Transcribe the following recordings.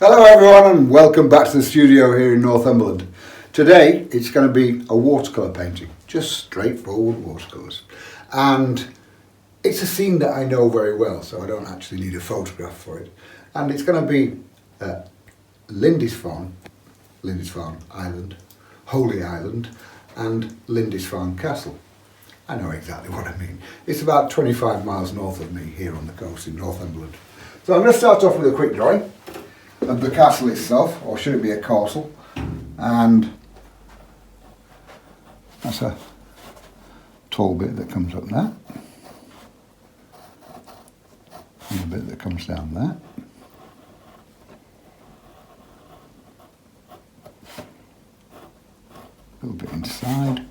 Hello everyone and welcome back to the studio here in Northumberland. Today it's going to be a watercolour painting, just straightforward watercolours. And it's a scene that I know very well, so I don't actually need a photograph for it. And it's going to be Lindisfarne Island, Holy Island and Lindisfarne Castle. I know exactly what I mean. It's about 25 miles north of me here on the coast in Northumberland. So I'm going to start off with a quick drawing of the castle itself, or should it be a castle, and that's a tall bit that comes up there, and a bit that comes down there, a little bit inside,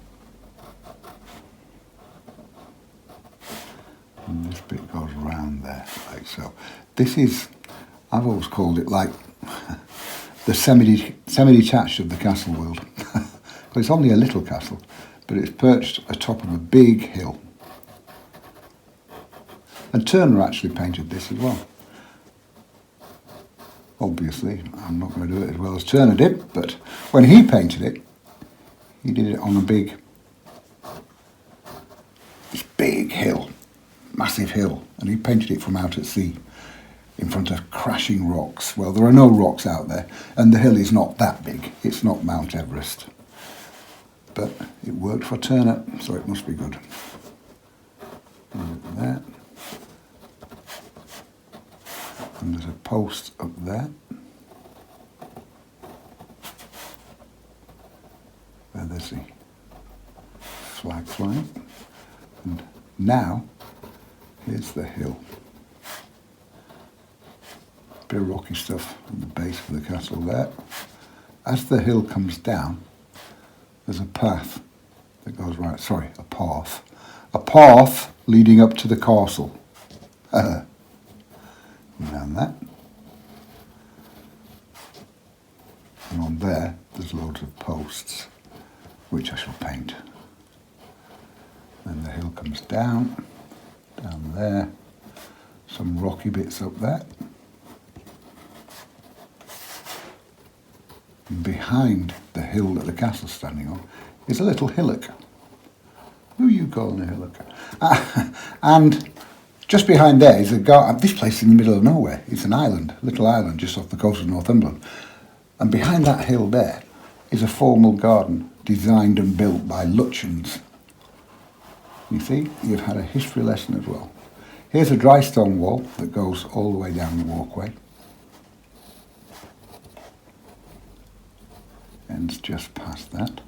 and this bit goes around there like so. This is, I've always called it like the semi-detached of the castle world. Well, it's only a little castle, but it's perched atop of a big hill. And Turner actually painted this as well. Obviously, I'm not going to do it as well as Turner did, but when he painted it, he did it on this big hill, massive hill, and he painted it from out at sea, in front of crashing rocks. Well, there are no rocks out there, and the hill is not that big. It's not Mount Everest. But it worked for Turner, so it must be good. Look at that. And there's a post up there. There there's the flag flying. And now, here's the hill. Bit of rocky stuff at the base of the castle there. As the hill comes down, there's a path that goes right, a path leading up to the castle. Down that. And on there's loads of posts, which I shall paint. Then the hill comes down there, some rocky bits up there. Behind the hill that the castle's standing on is a little hillock. Who are you calling a hillock? And just behind there is this place is in the middle of nowhere. It's an island, a little island just off the coast of Northumberland. And behind that hill there is a formal garden designed and built by Lutyens. You see, you've had a history lesson as well. Here's a dry stone wall that goes all the way down the walkway. Ends just past that.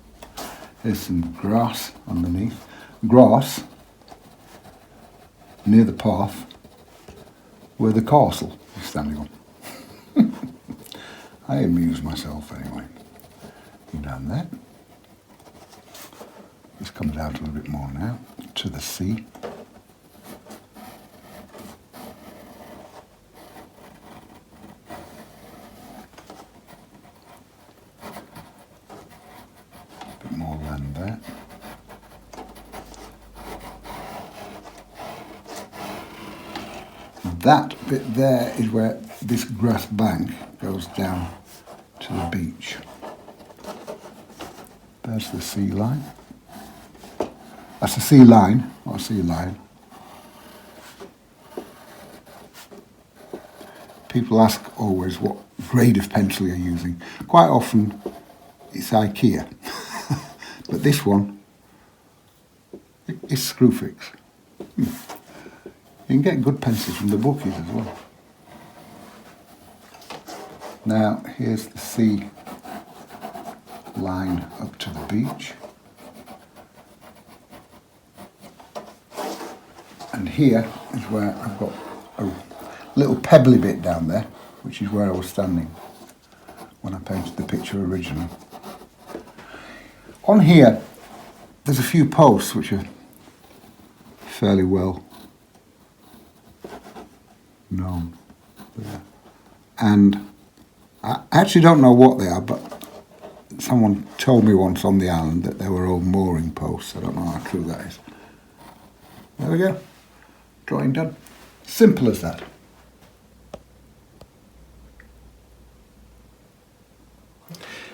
There's some grass underneath. Grass near the path where the castle is standing on. I amuse myself anyway. Down there. This comes out a little bit more now to the sea. More land there. That bit there is where this grass bank goes down to the beach. There's the sea line. That's the sea line, or sea line. People ask always what grade of pencil you're using. Quite often it's IKEA. But this one is Screwfix. You can get good pencils from the bookies as well. Now here's the sea line up to the beach. And here is where I've got a little pebbly bit down there, which is where I was standing when I painted the picture originally. On here, there's a few posts which are fairly well known. And I actually don't know what they are, but someone told me once on the island that they were all mooring posts. I don't know how true that is. There we go. Drawing done. Simple as that.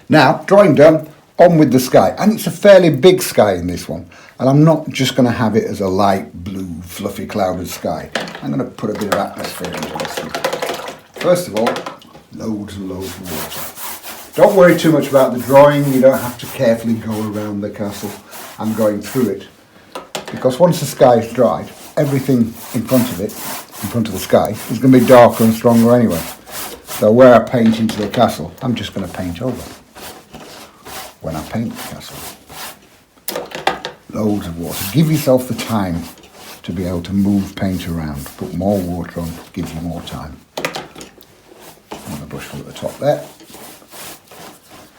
Now, drawing done, on with the sky. And it's a fairly big sky in this one. And I'm not just going to have it as a light blue, fluffy, clouded sky. I'm going to put a bit of atmosphere into this one. First of all, loads and loads of water. Don't worry too much about the drawing. You don't have to carefully go around the castle. I'm going through it. Because once the sky is dried, everything in front of it, in front of the sky, is going to be darker and stronger anyway. So where I paint into the castle, I'm just going to paint over when I paint the castle. Loads of water. Give yourself the time to be able to move paint around. Put more water on, gives you more time. And the brush at the top there.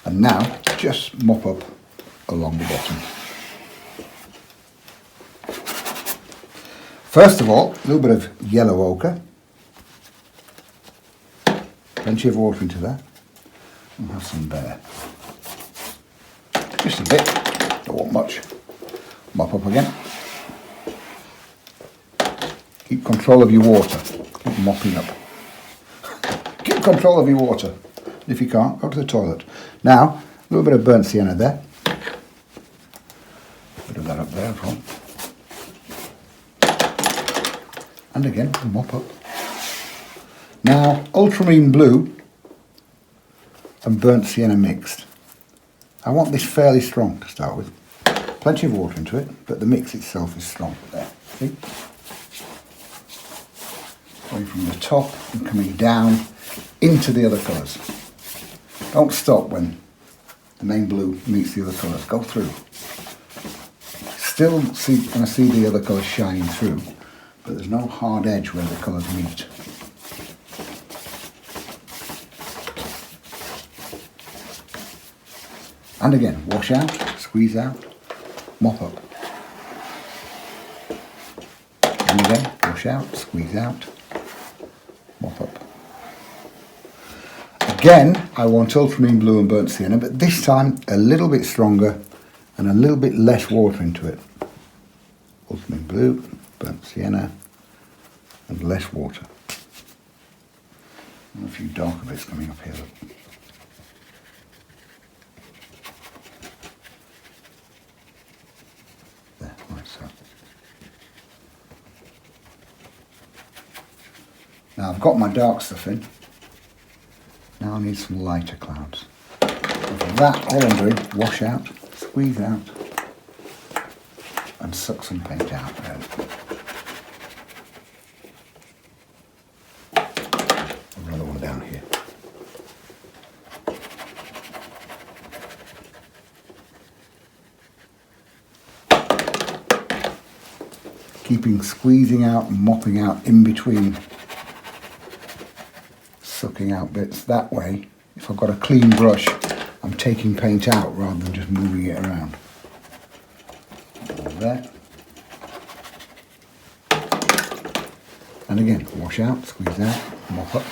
And now, just mop up along the bottom. First of all, a little bit of yellow ochre. Plenty of water into that. We'll have some there. Just a bit, don't want much. Mop up again. Keep control of your water. Keep mopping up. Keep control of your water. If you can't, go to the toilet. Now, a little bit of burnt sienna there. Bit of that up there as well. And again, mop up. Now, ultramarine blue and burnt sienna mixed. I want this fairly strong to start with. Plenty of water into it, but the mix itself is strong. There, see? Going from the top and coming down into the other colours. Don't stop when the main blue meets the other colours. Go through. Still going to see the other colours shining through, but there's no hard edge where the colours meet. And again, wash out, squeeze out, mop up. And again, wash out, squeeze out, mop up. Again, I want ultramarine blue and burnt sienna, but this time a little bit stronger and a little bit less water into it. Ultramarine blue, burnt sienna, and less water. And a few darker bits coming up here. There, like so. Now I've got my dark stuff in. Now I need some lighter clouds. And for that, all I'm doing, wash out, squeeze out, and suck some paint out there. Another one down here. Keeping squeezing out and mopping out in between, sucking out bits. That way, if I've got a clean brush, I'm taking paint out rather than just moving it around. There. And again, wash out, squeeze out, mop up.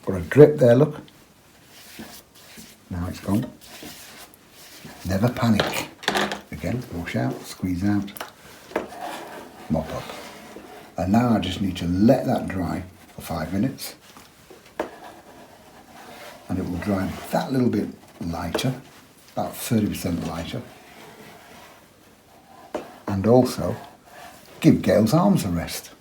Got a drip there, look. Now it's gone. Never panic. Again, wash out, squeeze out, mop up. And now I just need to let that dry for 5 minutes. And it will dry that little bit lighter, about 30% lighter. And also give Gail's arms a rest.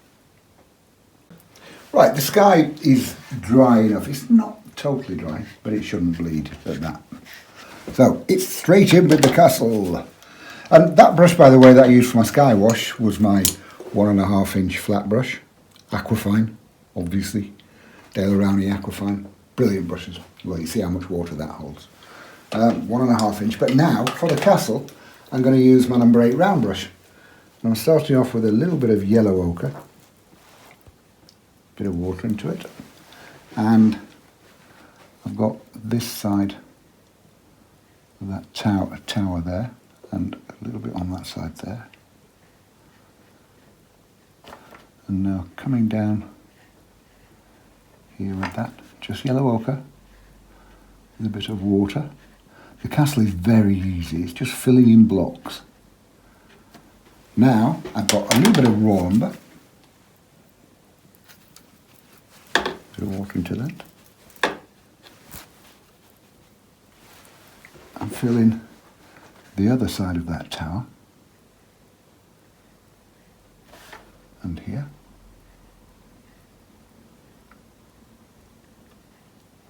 Right, the sky is dry enough. It's not totally dry, but it shouldn't bleed at that. So it's straight in with the castle. And that brush, by the way, that I used for my sky wash was my 1.5 inch flat brush. Aquafine, obviously. Dale Rowney Aquafine. Brilliant brushes. Well, you see how much water that holds. 1.5 inch. But now, for the castle, I'm going to use my number 8 round brush. And I'm starting off with a little bit of yellow ochre. Bit of water into it. And I've got this side of that tower there, and a little bit on that side there. And now coming down here with that, just yellow ochre with a bit of water. The castle is very easy, it's just filling in blocks. Now I've got a little bit of raw umber, bit of water into that. and fill in the other side of that tower. And here.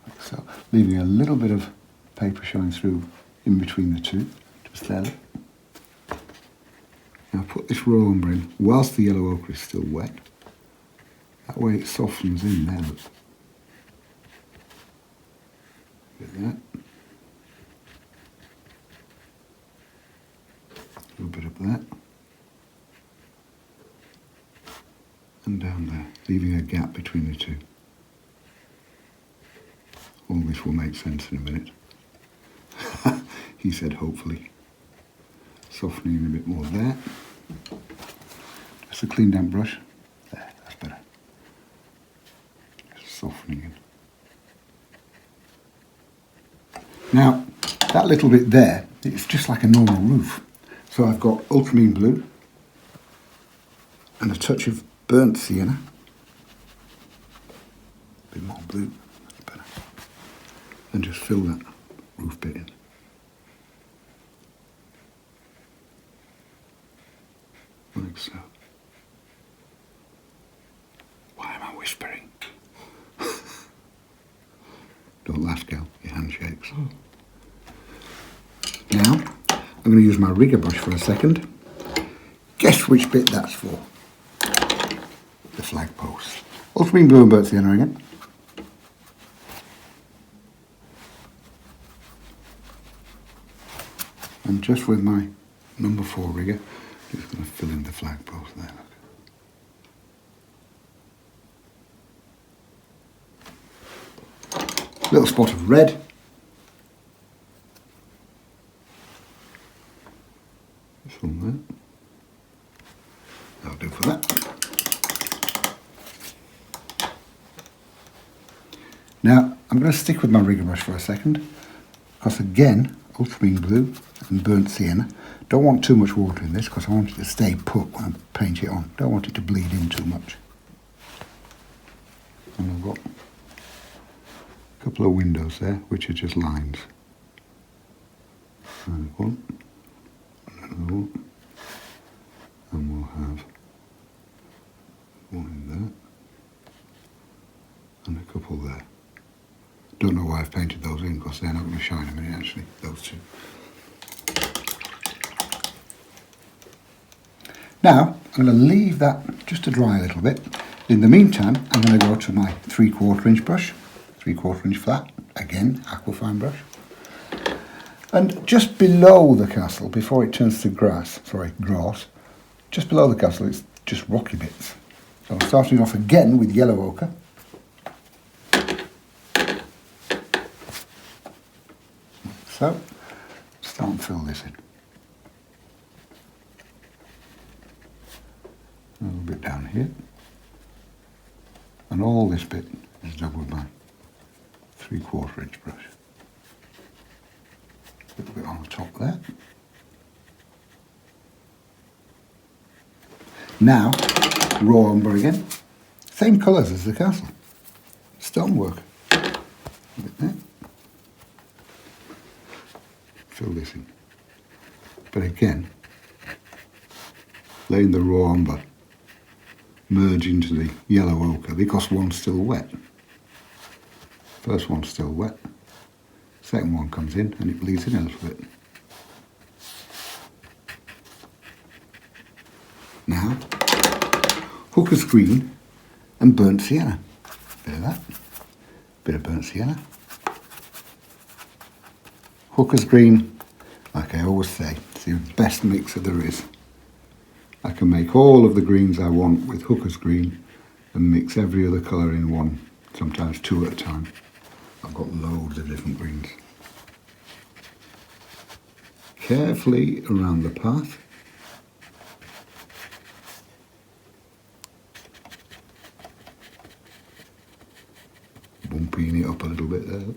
Like so. Leaving a little bit of paper showing through in between the two, just there. Now put this raw umber in whilst the yellow ochre is still wet. That way it softens in there, look. Look at that. A little bit of that. And down there, leaving a gap between the two. All this will make sense in a minute. He said hopefully. Softening a bit more there. Just a clean damp brush. There, that's better. Just softening in. Now, that little bit there, it's just like a normal roof. So I've got ultramarine blue and a touch of burnt sienna. A bit more blue, that's better. And just fill that roof bit in. Like so. Why am I whispering? Don't laugh, gal, your hand shakes. Now, I'm going to use my rigger brush for a second. Guess which bit that's for? The flag post. Ultramarine blue and burnt sienna again. And just with my number 4 rigger, just going to fill in the flag post there. Look. Little spot of red. This one there. That'll do for that. Now, I'm going to stick with my rigger brush for a second, because again, ultramarine blue and burnt sienna. Don't want too much water in this because I want it to stay put when I paint it on. Don't want it to bleed in too much. And I've got a couple of windows there which are just lines. And one, another one, and we'll have one in there and a couple there. Don't know why I've painted those in because they're not going to shine a minute actually, those two. Now, I'm going to leave that just to dry a little bit. In the meantime, I'm going to go to my 3/4 inch brush, 3/4 inch flat, again, aquafine brush. And just below the castle, before it turns to grass, just below the castle, it's just rocky bits. So I'm starting off again with yellow ochre. So, start and fill this in. A little bit down here. And all this bit is done with my 3/4 inch brush. A little bit on the top there. Now, raw umber again. Same colours as the castle. Stonework. A bit there. Fill this in. But again, laying the raw umber merge into the yellow ochre because one's still wet. First one's still wet. Second one comes in and it bleeds in a little bit. Now, hooker's green and burnt sienna. Bit of that. Bit of burnt sienna. Hooker's green, like I always say, it's the best mixer there is. I can make all of the greens I want with hooker's green and mix every other colour in one, sometimes 2 at a time. I've got loads of different greens. Carefully around the path. Bumping it up a little bit there.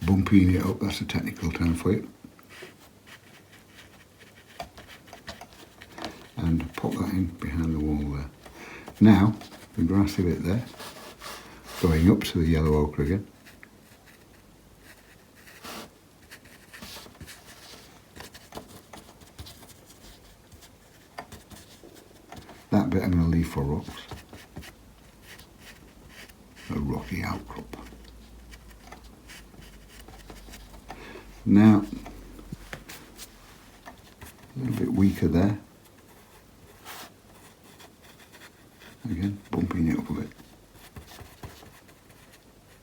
Bumping it up, that's a technical term for you. And pop that in behind the wall there. Now, the grassy bit there, going up to the yellow ochre again. That bit I'm going to leave for rocks. A rocky outcrop. Now, a little bit weaker there. Again, bumping it up a bit.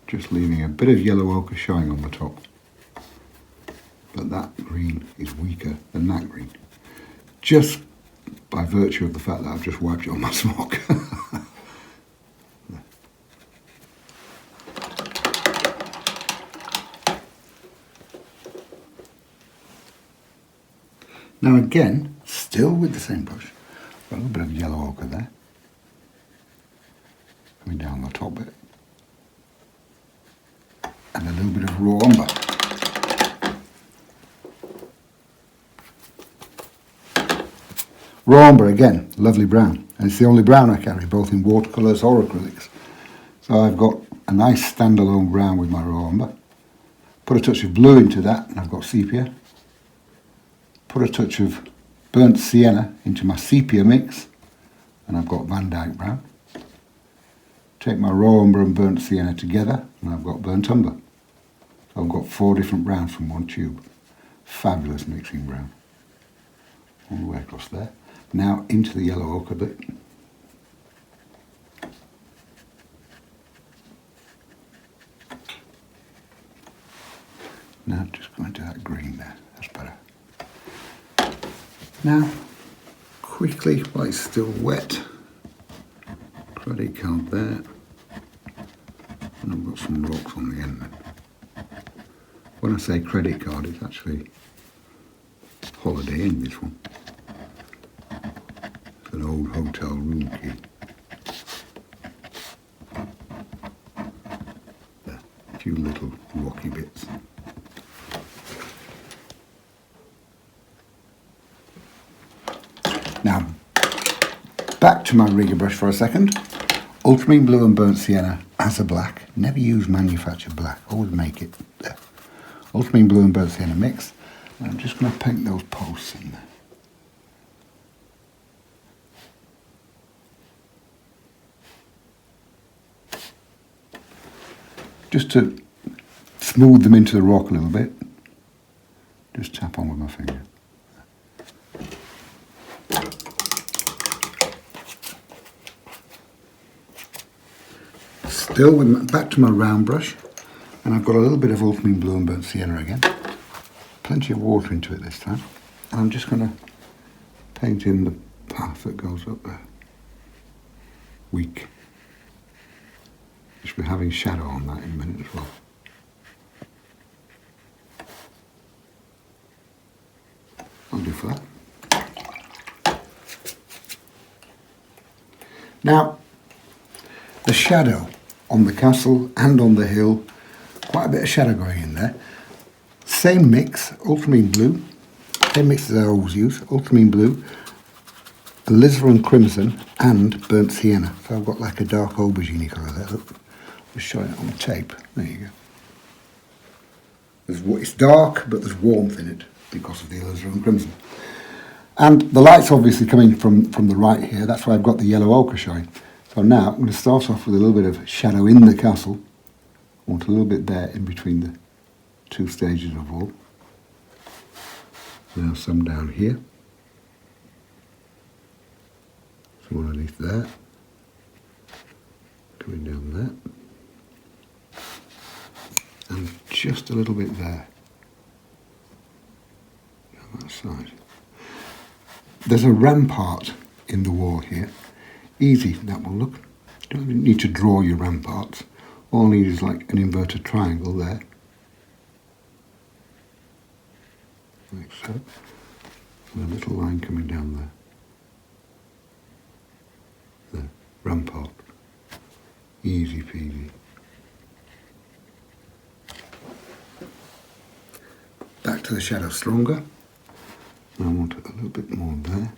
Just leaving a bit of yellow ochre showing on the top. But that green is weaker than that green. Just by virtue of the fact that I've just wiped it on my smock. Now again, still with the same brush, got a little bit of yellow ochre there, coming down the top bit, and a little bit of raw umber. Raw umber again, lovely brown, and it's the only brown I carry, both in watercolours or acrylics. So I've got a nice standalone brown with my raw umber. Put a touch of blue into that, and I've got sepia. Put a touch of burnt sienna into my sepia mix, and I've got Van Dyke brown. Take my raw umber and burnt sienna together, and I've got burnt umber. So I've got 4 different browns from one tube. Fabulous mixing brown. All the way across there. Now into the yellow ochre bit. Now just go into that green there, that's better. Now, quickly, while it's still wet, credit card there, and I've got some rocks on the end then. When I say credit card, it's actually Holiday Inn, this one. It's an old hotel room key. There, a few little rocky bits. Now, back to my rigger brush for a second. Ultramarine blue and burnt sienna as a black. Never use manufactured black, always make it there. Ultramarine blue and burnt sienna mix. And I'm just going to paint those posts in there. Just to smooth them into the rock a little bit, just tap on with my finger. Still with back to my round brush, and I've got a little bit of ultramarine blue and burnt sienna again. Plenty of water into it this time, and I'm just going to paint in the path that goes up there. Weak. We should be having shadow on that in a minute as well. I'll do for that. Now, the shadow on the castle and on the hill, quite a bit of shadow going in there. Same mix, ultramarine blue, same mix as I always use, ultramarine blue, alizarin crimson and burnt sienna. So I've got like a dark aubergine colour there, look. Just showing it on the tape, there you go. It's dark, but there's warmth in it because of the alizarin crimson. And the light's obviously coming from the right here, that's why I've got the yellow ochre showing. So now I'm going to start off with a little bit of shadow in the castle. I want a little bit there in between the 2 stages of wool. Now some down here. Some underneath there. Coming down there. And just a little bit there. On that side. There's a rampart in the wall here. Easy, that will look. You don't need to draw your ramparts. All you need is like an inverted triangle there. Like so. And a little line coming down there. The rampart. Easy peasy. Back to the shadow stronger. And I want a little bit more there.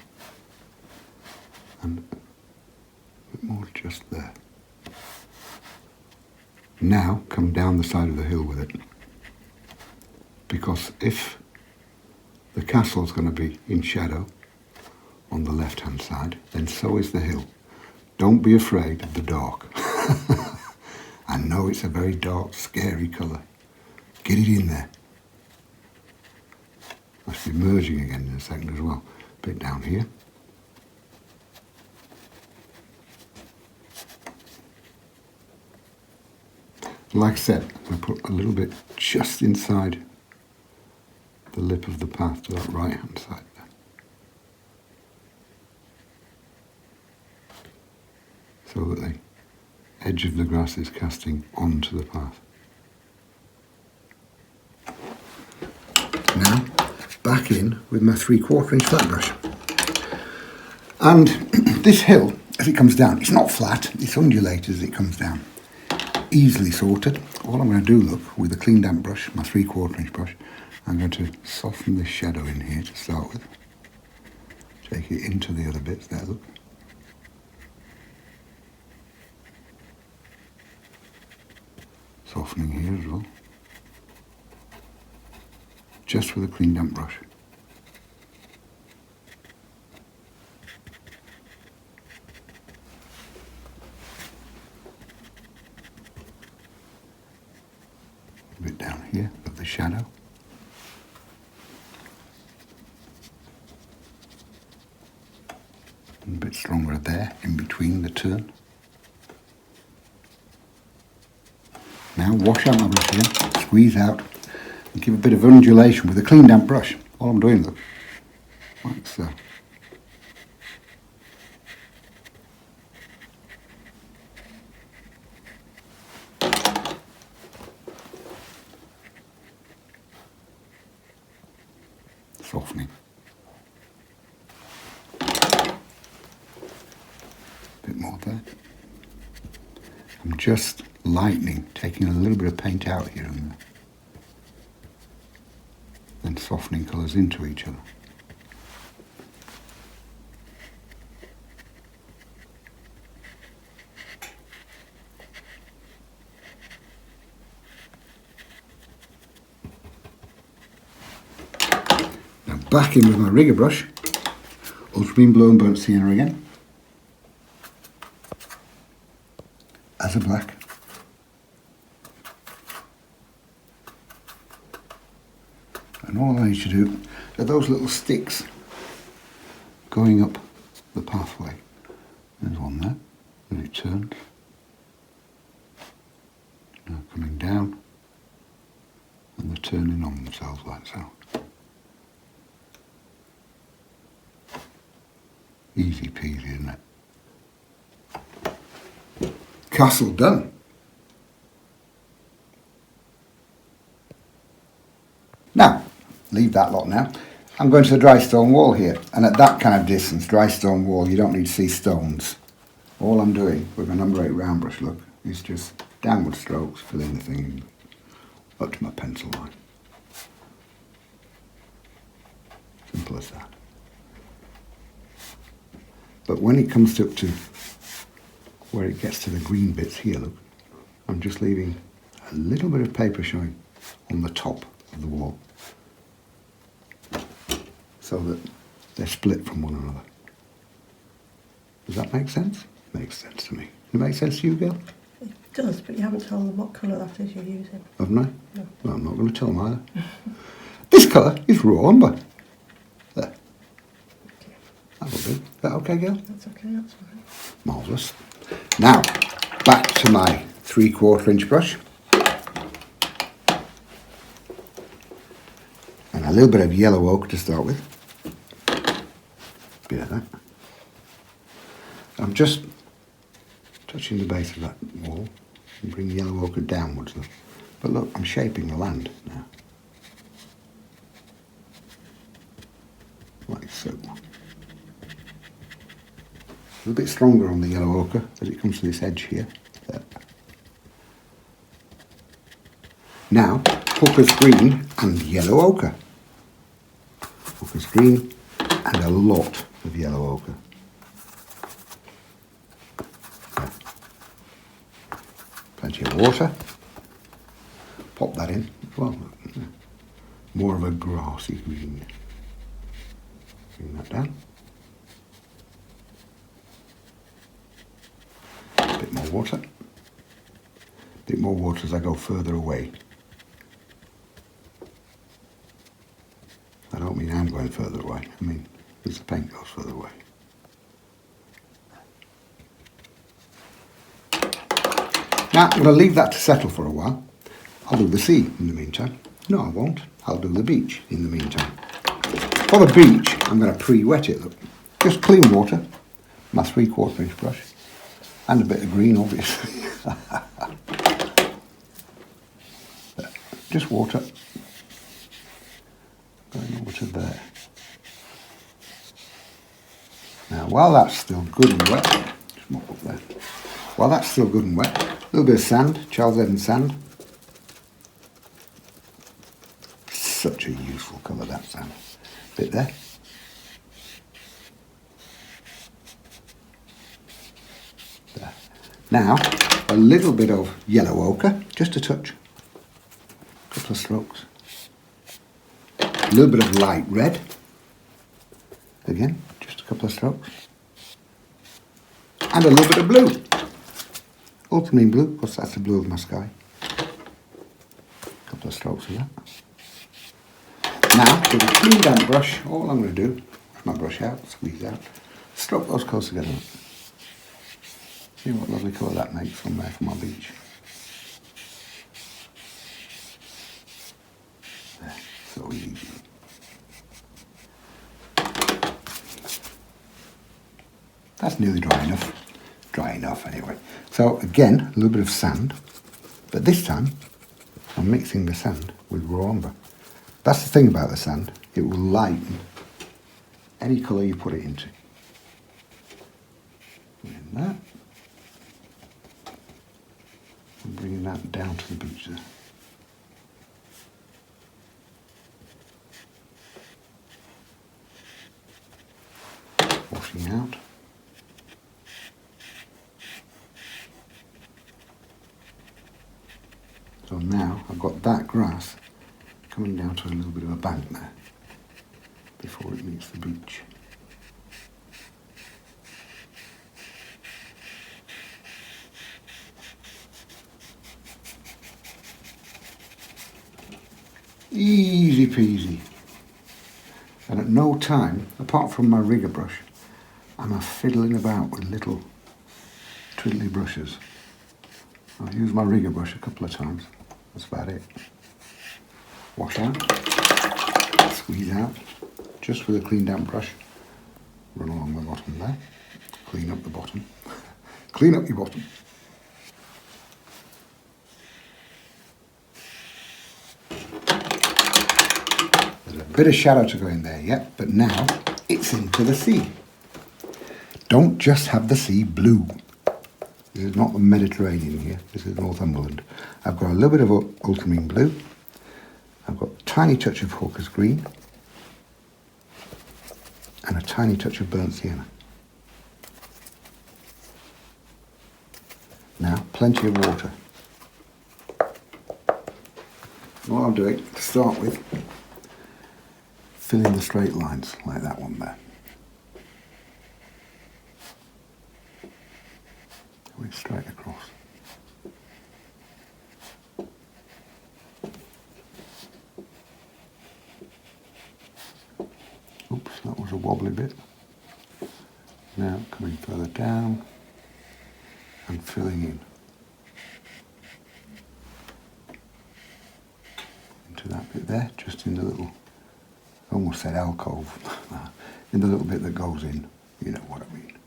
And a bit more just there. Now come down the side of the hill with it. Because if the castle's going to be in shadow, on the left hand side, then so is the hill. Don't be afraid of the dark. I know it's a very dark, scary colour. Get it in there. I should be merging again in a second as well. A bit down here. Like I said, I'm going to put a little bit just inside the lip of the path to that right hand side there. So that the edge of the grass is casting onto the path. Now, back in with my 3/4 inch flat brush. And this hill, as it comes down, it's not flat, it's undulated as it comes down. Easily sorted. All I'm going to do, look, with a clean damp brush, my 3/4 inch brush, I'm going to soften this shadow in here to start with. Take it into the other bits there, look. Softening here as well. Just with a clean damp brush. A bit down here of the shadow. And a bit stronger there in between the turn. Now wash out my brush again, squeeze out, and give a bit of undulation with a clean damp brush. All I'm doing, look, like so. Softening. A bit more there. I'm just lightening, taking a little bit of paint out here and there. Then softening colours into each other. Now back in with my rigger brush, ultramarine blue and burnt sienna again. As a black. And all I need to do are those little sticks going up the pathway. There's one there, and it turns. Now coming down, and they're turning on themselves like so. Easy peasy, isn't it? Castle done. Now, leave that lot now. I'm going to the dry stone wall here, and at that kind of distance, dry stone wall, you don't need to see stones. All I'm doing with my number 8 round brush, look, is just downward strokes, filling the thing up to my pencil line. Simple as that. But when it comes up to where it gets to the green bits here, look, I'm just leaving a little bit of paper showing on the top of the wall, so that they're split from one another. Does that make sense? Makes sense to me. Does it make sense to you, Gail? It does, but you haven't told them what colour that is you're using. Haven't I? No. Well, I'm not going to tell them either. This colour is raw umber. There. Okay. That'll do. Is that okay, Gail? That's okay, that's fine. Marvellous. Now, back to my 3/4 inch brush. And a little bit of yellow ochre to start with. Bit of that. I'm just touching the base of that wall and bring yellow ochre downwards. Look. But look, I'm shaping the land now. Like so. A little bit stronger on the yellow ochre as it comes to this edge here. There. Now, Hooker's green and yellow ochre. Hooker's green and a lot of yellow ochre. There. Plenty of water. Pop that in as well. More of a grassy green. Bring that down. bit more water. A bit more water as I go further away. I don't mean I'm going further away, I mean as the paint goes further away. Now I'm going to leave that to settle for a while. I'll do the sea in the meantime. No, I won't. I'll do the beach in the meantime. For the beach, I'm going to pre-wet it. Look. Just clean water, my 3/4 inch brush, and a bit of green, obviously. Just water. Going over to there. Now, while that's still good and wet, just mop up there. While that's still good and wet, a little bit of sand, Charles Evans sand. Such a useful colour, that sand. Bit there. There. Now, a little bit of yellow ochre, just a touch. A couple of strokes. A little bit of light red. Again, just a couple of strokes. And a little bit of blue. Ultramarine blue, because that's the blue of my sky. A couple of strokes of that. Now, with a clean damp brush, all I'm going to do, my brush out, squeeze out, stroke those close together. See what lovely colour that makes from there for my beach. There, so easy. That's nearly dry enough. Dry enough anyway. So again, a little bit of sand, but this time I'm mixing the sand with raw umber. That's the thing about the sand, it will lighten any colour you put it into. And that. And bringing that down to the beach there. Washing out. So now I've got that grass coming down to a little bit of a bank there before it meets the beach. Easy peasy. And at no time, apart from my rigger brush, am I fiddling about with little twiddly brushes. I've used my rigger brush a couple of times. That's about it. Wash out, squeeze out, just with a clean damp brush. Run along the bottom there. Clean up the bottom. Clean up your bottom. There's a bit of shadow to go in there yet, but now it's into the sea. Don't just have the sea blue. This is not the Mediterranean here, this is Northumberland. I've got a little bit of ultramarine blue. I've got a tiny touch of Hawker's green. And a tiny touch of burnt sienna. Now, plenty of water. What I'm doing, to start with, fill in the straight lines, like that one there. Going straight across. Oops, that was a wobbly bit. Now coming further down and filling in into that bit there, just in the little, I almost said alcove, in the little bit that goes in, you know what I mean.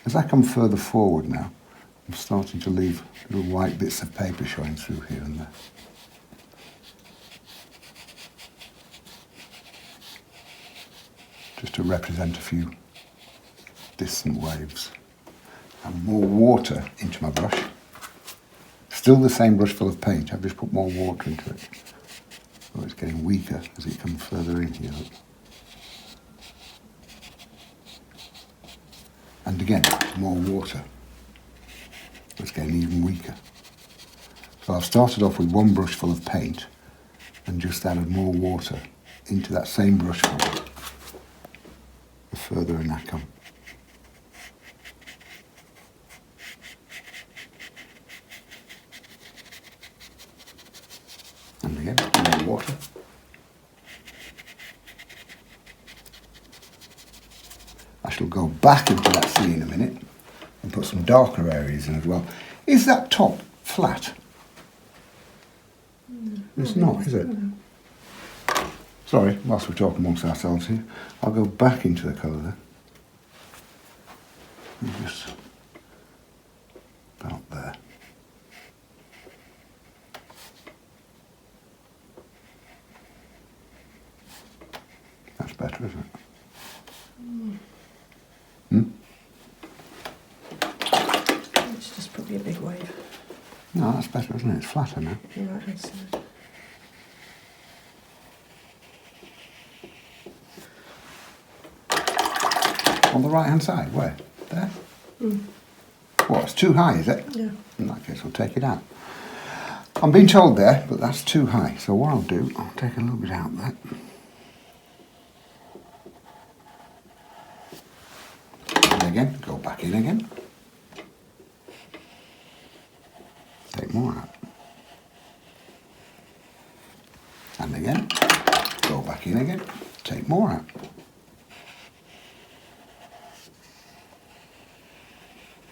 As I come further forward now, I'm starting to leave little white bits of paper showing through here and there. Just to represent a few distant waves. And more water into my brush. Still the same brush full of paint, I've just put more water into it. So it's getting weaker as it comes further in here. And again, more water. It's getting even weaker. So I've started off with one brush full of paint and just added more water into that same brush full. The further in I come. water. I shall go back into that sea in a minute and put some darker areas in as well. Is that top flat? It's not, is it? No. Sorry, whilst we're talking amongst ourselves here, I'll go back into the colour there. And just about there. That's better, isn't it? It's just probably a big wave. No, that's better, isn't it? It's flatter now. The right hand side. On the right hand side, where? There? What, it's too high, is it? Yeah. In that case, we'll take it out. I'm being told there, but that's too high. So what I'll do, I'll take a little bit out there. And again, go back in again. Take more out. And again, go back in again, take more out.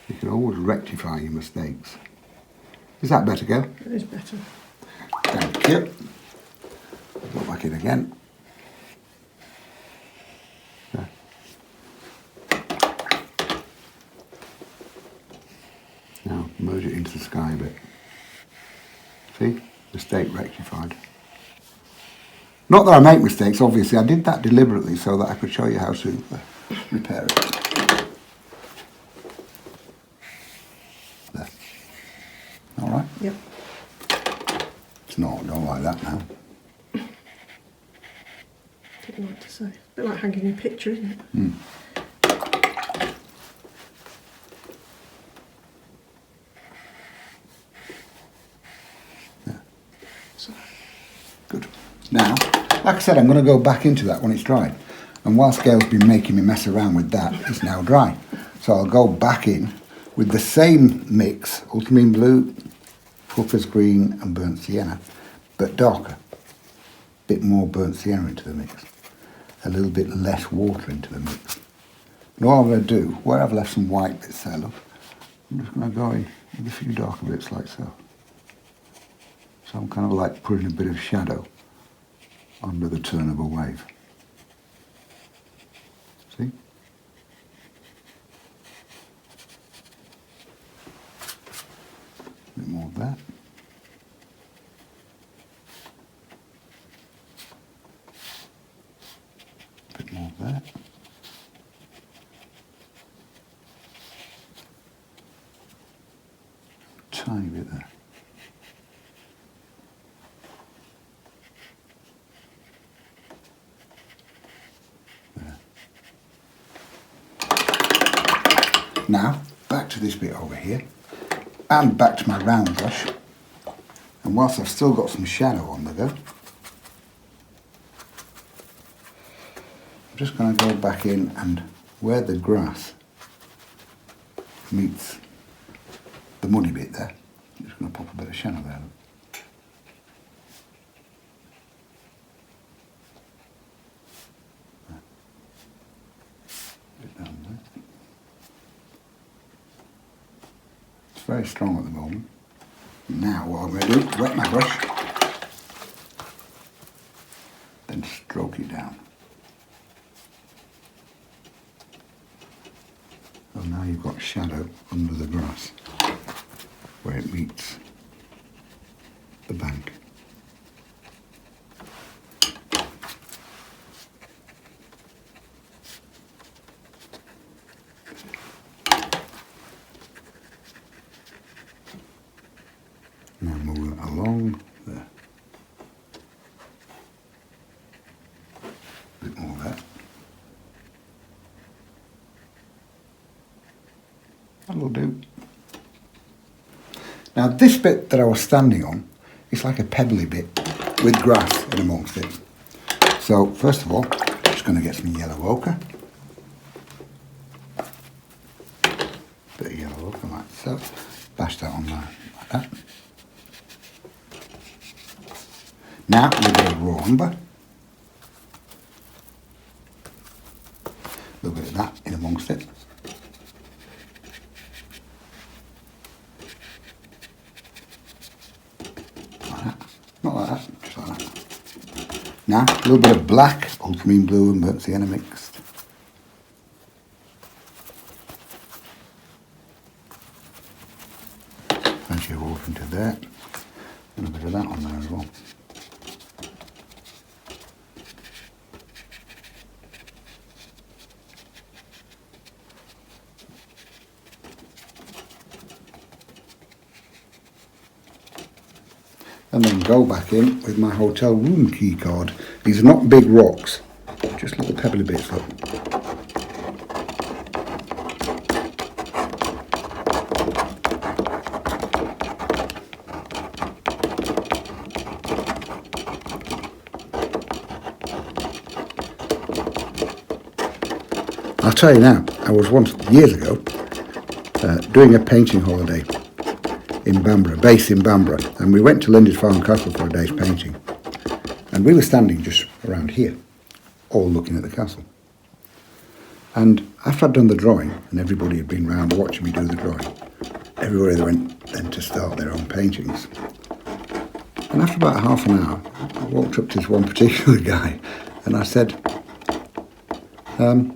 You can always rectify your mistakes. Is that better, girl? It is better. Thank you. Go back in again. There. Now merge it into the sky a bit. See? Mistake rectified. Not that I make mistakes, obviously. I did that deliberately so that I could show you how to repair it. There. All right? Yep. It's not, don't like that now. Didn't like to say. A bit like hanging your picture, isn't it? Yeah. So, Good. Now, like I said, I'm going to go back into that when it's dry. And whilst Gail's been making me mess around with that, it's now dry. So I'll go back in with the same mix, ultramarine blue, Fulford's green and burnt sienna, but darker. Bit more burnt sienna into the mix. A little bit less water into the mix. And all I'm going to do, where I've left some white bits there, look, I'm just going to go in with a few darker bits like so. So I'm kind of like putting a bit of shadow under the turn of a wave. See? A bit more of that. A bit more of that. Tiny bit there. Now, back to this bit over here, and back to my round brush. And whilst I've still got some shadow on the go, I'm just going to go back in and where the grass meets the muddy bit there, I'm just going to pop a bit of shadow there. Bit down there. Very strong at the moment. Now what I'm going to do is wet my brush, then stroke it down. So now you've got shadow under the grass where it meets the bank. Now move it along there. A bit more of that. That'll do. Now this bit that I was standing on is like a pebbly bit with grass in amongst it. So first of all, I'm just going to get some yellow ochre. Bit of yellow ochre like so. Bash that on there like that. Now a little bit of raw umber. A little bit of that in amongst it. Like that. Not like that, just like that. Now a little bit of black, ultramarine blue and burnt sienna mixed. Plenty of water into there. And a bit of that on there as well. And then go back in with my hotel room key card. These are not big rocks, just little pebbly bits. Look. I'll tell you now, I was once, years ago, doing a painting holiday in Bamborough, based in Bamborough, and we went to Lindisfarne Castle for a day's painting. And we were standing just around here, all looking at the castle. And after I'd done the drawing, and everybody had been round watching me do the drawing, everybody went then to start their own paintings. And after about half an hour, I walked up to this one particular guy, and I said, and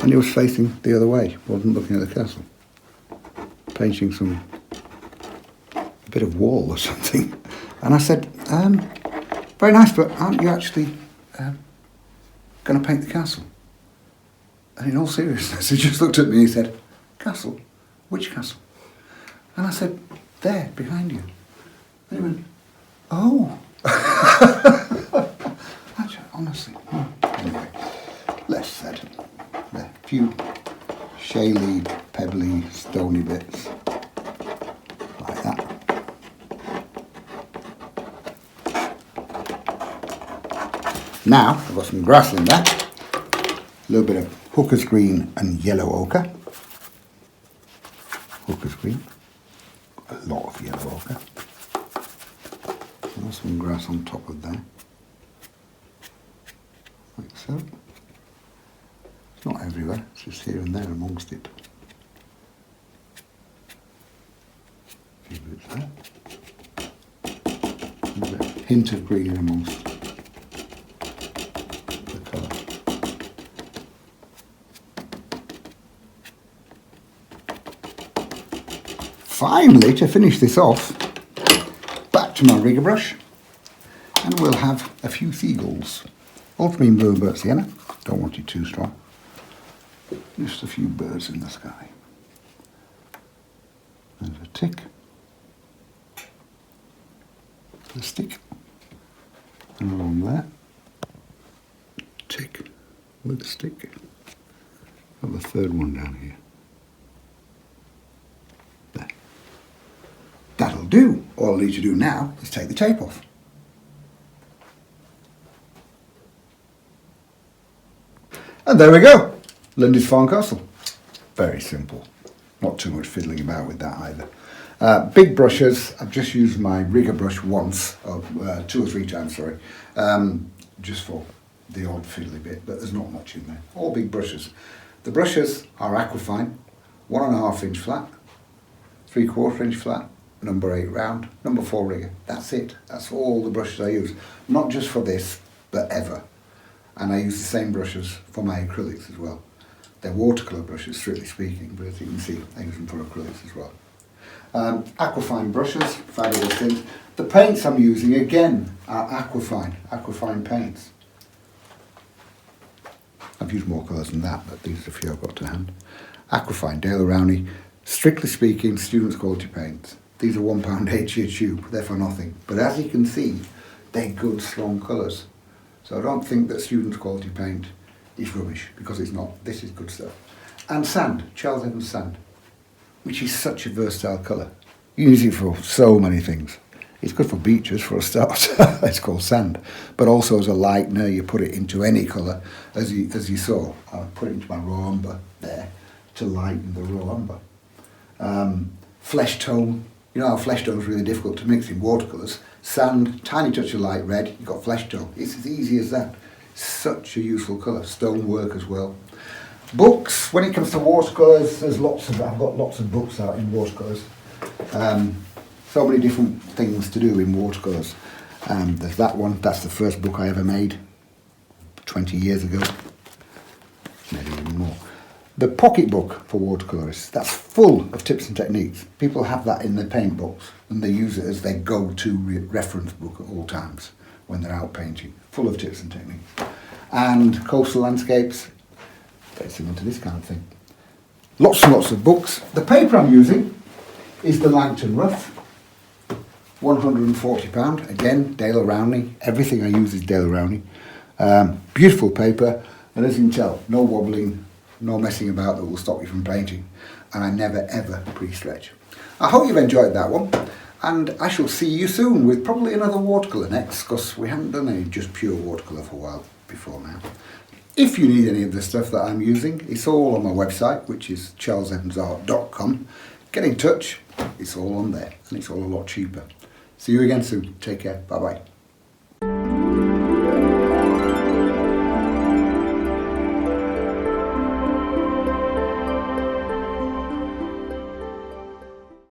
he was facing the other way, wasn't looking at the castle, painting a bit of wall or something. And I said, very nice, but aren't you actually going to paint the castle? And in all seriousness, he just looked at me and he said, castle? Which castle? And I said, there, behind you. And he went, oh. Actually, honestly. Anyway, less said. There, a few shaly, pebbly, stony bits. Like that. Now, I've got some grass in there. A little bit of hooker's green and yellow ochre. Hooker's green. A lot of yellow ochre. And some grass on top of there. Like so. It's not everywhere, it's just here and there amongst it. A few bits there. And a hint of green in amongst the colour. Finally, to finish this off, back to my rigger brush, and we'll have a few seagulls. Ultramarine blue and burnt sienna, don't want it too strong. Just a few birds in the sky. There's a tick, a stick, and along there, tick with a stick. Have a third one down here. There. That'll do. All I need to do now is take the tape off. And there we go. Lindisfarne Castle. Very simple. Not too much fiddling about with that either. Big brushes. I've just used my rigger brush once, or 2 or 3 times, sorry, just for the odd fiddly bit, but there's not much in there. All big brushes. The brushes are Aquafine, 1.5 inch flat, 3/4 inch flat, number 8 round, number 4 rigger. That's it. That's all the brushes I use. Not just for this, but ever. And I use the same brushes for my acrylics as well. They're watercolour brushes, strictly speaking, but as you can see, I use them for acrylics as well. Aquafine brushes, fabulous things. The paints I'm using, again, are Aquafine paints. I've used more colours than that, but these are a few I've got to hand. Aquafine, Dale Rowney, strictly speaking, students' quality paints. These are £1 each a tube, they're for nothing. But as you can see, they're good, strong colours. So I don't think that students' quality paint is rubbish, because it's not. This is good stuff. And sand, Charles Evans sand, which is such a versatile colour. You can use it for so many things. It's good for beaches for a start. It's called sand. But also as a lightener, you put it into any colour, as you saw. I put it into my raw umber there to lighten the raw umber. Flesh tone, You know how flesh tone is really difficult to mix in watercolours. Sand, tiny touch of light red, you've got flesh tone. It's as easy as that. Such a useful colour. Stonework as well. Books, when it comes to watercolours, I've got lots of books out in watercolours. So many different things to do in watercolours. There's that one, that's the first book I ever made 20 years ago, maybe even more. The pocket book for watercolourists, that's full of tips and techniques. People have that in their paint books and they use it as their go-to reference book at all times when they're out painting, full of tips and techniques. And coastal landscapes, very similar to this kind of thing. Lots and lots of books. The paper I'm using is the Langton Rough, £140, again, Dale Rowney. Everything I use is Dale Rowney. Beautiful paper, and as you can tell, no wobbling, no messing about that will stop you from painting. And I never ever pre-stretch. I hope you've enjoyed that one, and I shall see you soon with probably another watercolour next, because we haven't done any just pure watercolour for a while before now. If you need any of the stuff that I'm using, it's all on my website, which is charlesevans.com. Get in touch, it's all on there, and it's all a lot cheaper. See you again soon. Take care. Bye-bye.